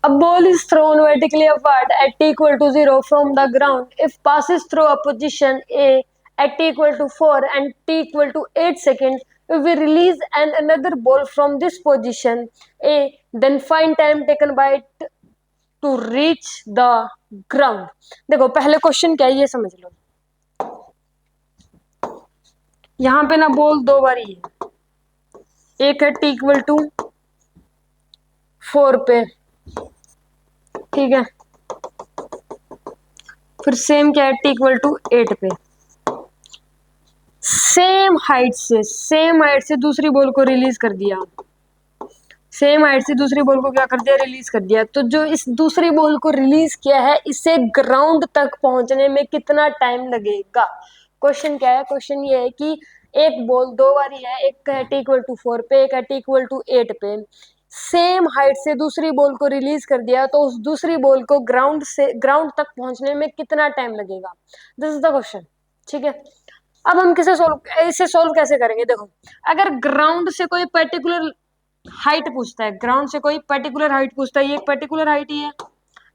A ball is thrown vertically upward at t equal to 0 from the ground. If passes through a position A at t equal to 4 and t equal to 8 seconds, if we release another ball from this position A, then find time taken by it to reach the ground. देखो पहले question क्या है ये समझ लो। यहाँ पे ना ball दो बारी है, एक है t इक्वल टू 4 पे, ठीक है, फिर सेम क्या है t इक्वल टू 8 पे। सेम हाइट से दूसरी बॉल को रिलीज कर दिया, सेम हाइट से दूसरी बॉल को क्या कर दिया, रिलीज कर दिया। तो जो इस दूसरी बॉल को रिलीज किया है इसे ग्राउंड तक पहुंचने में कितना टाइम लगेगा। क्वेश्चन क्या है, क्वेश्चन ये है कि एक बॉल दो बारी है, एक है टी इक्वल टू 4 पे, एक है टी इक्वल टू 8 पे, सेम हाइट से दूसरी बॉल को रिलीज कर दिया, तो उस दूसरी बॉल को ग्राउंड तक पहुंचने में कितना टाइम लगेगा। दिस इज द क्वेश्चन, ठीक है। अब हम इसे सोल्व कैसे करेंगे। देखो अगर ग्राउंड से कोई पर्टिकुलर हाइट पूछता है, ग्राउंड से कोई पर्टिकुलर हाइट पूछता है, ये एक पर्टिकुलर हाइट ही है,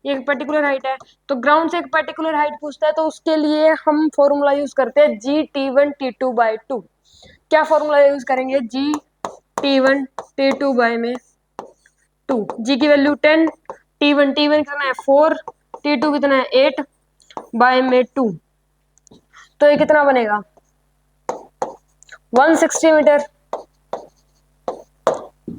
ये एक पर्टिकुलर हाइट है, तो ग्राउंड से एक पर्टिकुलर हाइट पूछता है तो उसके लिए हम फॉर्मूला यूज करते हैं GT1T2/2। क्या फॉर्मूला यूज करेंगे, GT1T2 2। जी की वैल्यू 10, T1 कितना है 4, T2 कितना है 8 बाय में 2, तो ये कितना बनेगा 160 मीटर।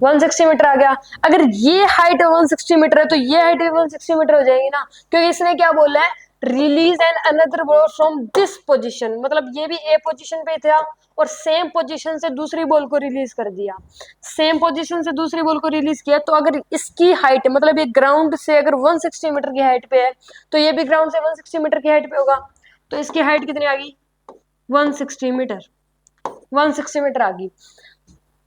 160 मीटर आ गया। अगर ये हाइट 160 मीटर है तो ये हाइट भी 160 मीटर हो जाएगी ना, क्योंकि इसने क्या बोला है, release and another ball from this position, मतलब ये भी ए पोजीशन पे था और सेम पोजीशन से दूसरी बॉल को रिलीज कर दिया, सेम पोजीशन से दूसरी बॉल को रिलीज किया। तो अगर इसकी हाइट मतलब ये ग्राउंड से अगर 160 मीटर की हाइट पे है तो ये भी ग्राउंड से 160 मीटर की हाइट पे होगा, तो इसकी हाइट कितनी आ गई 160 मीटर, 160 मीटर आ गई।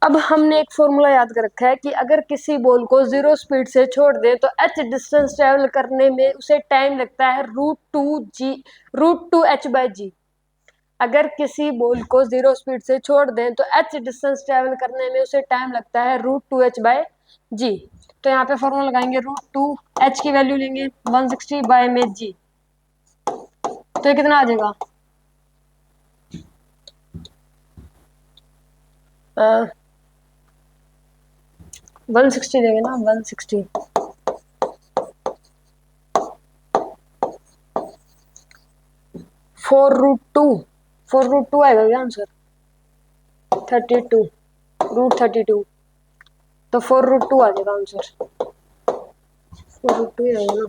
अब हमने एक फॉर्मूला याद कर रखा है कि अगर किसी बॉल को 0 स्पीड से छोड़ दें तो h डिस्टेंस ट्रेवल करने में उसे टाइम लगता है √2h/g। अगर किसी बॉल को 0 स्पीड से छोड़ दें तो h डिस्टेंस ट्रेवल करने में उसे टाइम लगता है √2h/g। तो यहाँ पे फॉर्मूला लगाएंगे √2h की वैल्यू लेंगे 160 बाय में g, तो ये कितना आ जाएगा 160 देंगे ना, 160 4√2 आएगा क्या आंसर 32 √32, तो 4√2 आ जाएगा आंसर, 4√2 ही आएगा ना।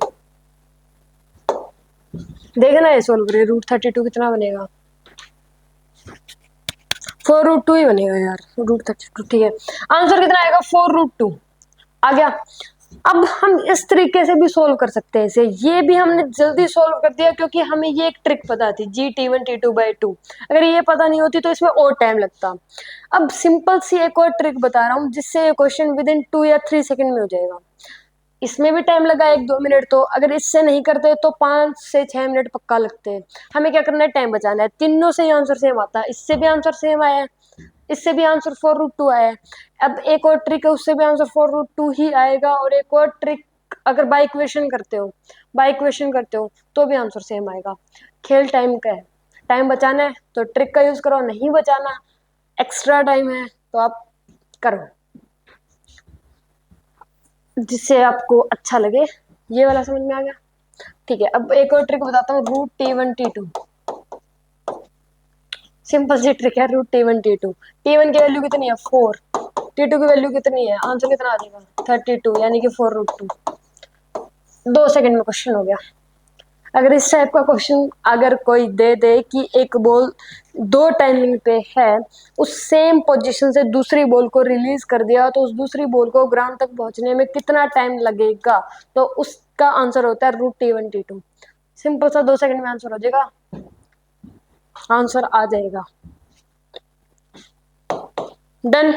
देखना ये सोल्व करिए, √32 कितना बनेगा 4√2 ही बनेगा यार, √32 ठीक है। आंसर कितना आएगा 4√2 आ गया। अब हम इस तरीके से भी सोल्व कर सकते हैं इसे, ये भी हमने जल्दी सोल्व कर दिया क्योंकि हमें ये एक ट्रिक पता थी GT1T2/2। अगर ये पता नहीं होती तो इसमें और टाइम लगता। अब सिंपल सी एक और ट्रिक बता रहा हूँ जिससे क्वेश्चन विद इन 2 या 3 सेकंड में हो जाएगा। इसमें भी टाइम लगा 1-2 मिनट, तो अगर इससे नहीं करते तो 5 से 6 मिनट पक्का लगते हैं। हमें क्या करना है, टाइम बचाना है। तीनों से ही आंसर सेम आता है, इससे भी आंसर सेम आया है, इससे भी आंसर 4√2 आया है। अब एक और ट्रिक है, उससे भी आंसर 4√2 ही आएगा, और एक और ट्रिक अगर बाय इक्वेशन करते हो तो भी आंसर सेम आएगा। खेल टाइम का है, टाइम बचाना है तो ट्रिक का यूज करो, नहीं बचाना एक्स्ट्रा टाइम है तो आप करो जिससे आपको अच्छा लगे। ये वाला समझ में आ गया, ठीक है। अब एक और ट्रिक बताता हूँ, √T1T2। सिंपल सी ट्रिक है, √T1T2। T1 की वैल्यू कितनी है 4, T2 की वैल्यू कितनी है, आंसर कितना आ जाएगा 32, यानी कि 4√2। 2 सेकंड में क्वेश्चन हो गया। अगर इस टाइप का क्वेश्चन अगर कोई दे दे कि एक बॉल 2 टाइमिंग पे है, उस सेम पोजीशन से दूसरी बॉल को रिलीज कर दिया, तो उस दूसरी बॉल को ग्राउंड तक पहुंचने में कितना टाइम लगेगा, तो उसका आंसर होता है √T1T2। सिंपल सा 2 सेकंड में आंसर हो जाएगा, आंसर आ जाएगा। डन।